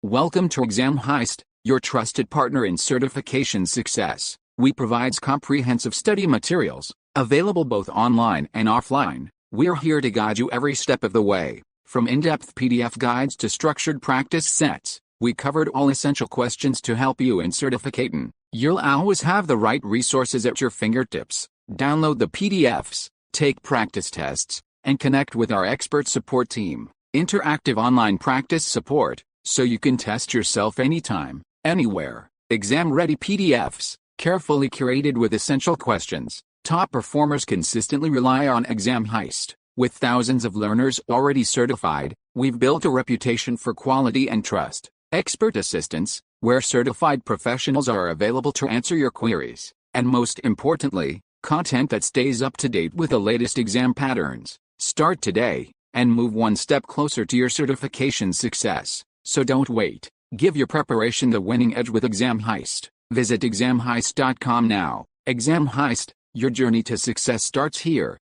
Welcome to Exam Heist, your trusted partner in certification success. We provide comprehensive study materials, available both online and offline. We're here to guide you every step of the way. From in-depth PDF guides to structured practice sets, we covered all essential questions to help you in certificating. You'll always have the right resources at your fingertips. Download the PDFs, take practice tests, and connect with our expert support team. Interactive online practice support, so you can test yourself anytime, anywhere. Exam-ready PDFs, carefully curated with essential questions. Top performers consistently rely on Exam Heist. With thousands of learners already certified, we've built a reputation for quality and trust. Expert assistance, where certified professionals are available to answer your queries. And most importantly, content that stays up to date with the latest exam patterns. Start today, and move one step closer to your certification success. So don't wait. Give your preparation the winning edge with Exam Heist. Visit examheist.com now. Exam Heist, your journey to success starts here.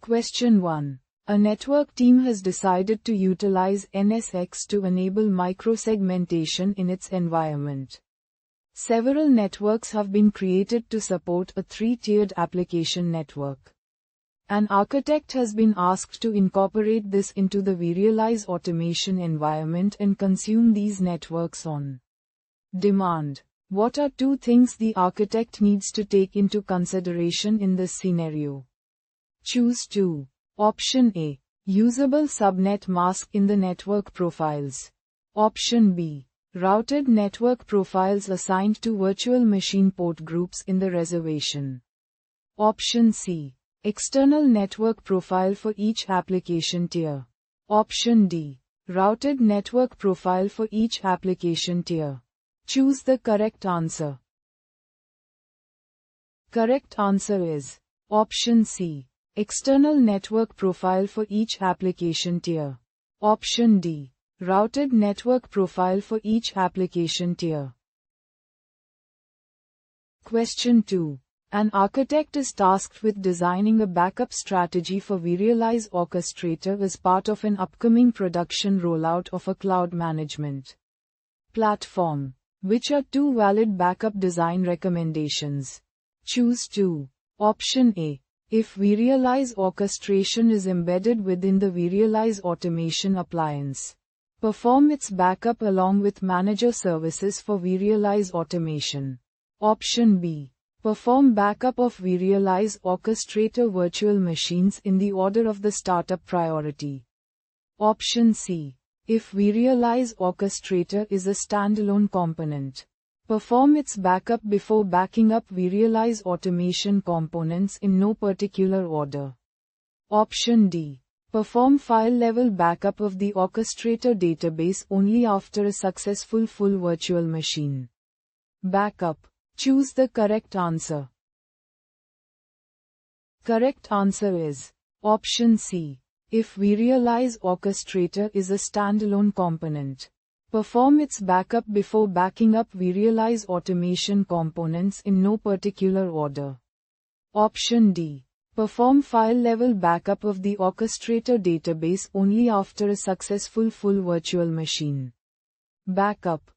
Question 1. A network team has decided to utilize NSX to enable microsegmentation in its environment. Several networks have been created to support a three-tiered application network. An architect has been asked to incorporate this into the vRealize automation environment and consume these networks on demand. What are two things the architect needs to take into consideration in this scenario? Choose 2. Option A. Usable subnet mask in the network profiles. Option B. Routed network profiles assigned to virtual machine port groups in the reservation. Option C. External network profile for each application tier. Option D. Routed network profile for each application tier. Choose the correct answer. Correct answer is Option C. External network profile for each application tier. Option D. Routed network profile for each application tier. Question 2. An architect is tasked with designing a backup strategy for vRealize Orchestrator as part of an upcoming production rollout of a cloud management platform. Which are two valid backup design recommendations? Choose 2. Option A. If vRealize orchestration is embedded within the vRealize automation appliance, perform its backup along with manager services for vRealize automation. Option B. Perform backup of vRealize Orchestrator virtual machines in the order of the startup priority. Option C. If vRealize Orchestrator is a standalone component, perform its backup before backing up vRealize automation components in no particular order. Option D. Perform file-level backup of the Orchestrator database only after a successful full virtual machine backup. Choose the correct answer. Correct answer is Option C. If vRealize Orchestrator is a standalone component, perform its backup before backing up vRealize automation components in no particular order. Option D. Perform file-level backup of the Orchestrator database only after a successful full virtual machine backup.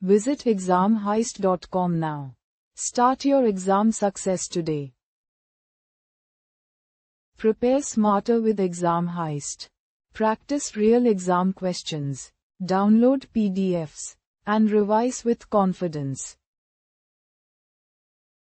Visit examheist.com now. Start your exam success today. Prepare smarter with Exam Heist. Practice real exam questions. Download PDFs and revise with confidence.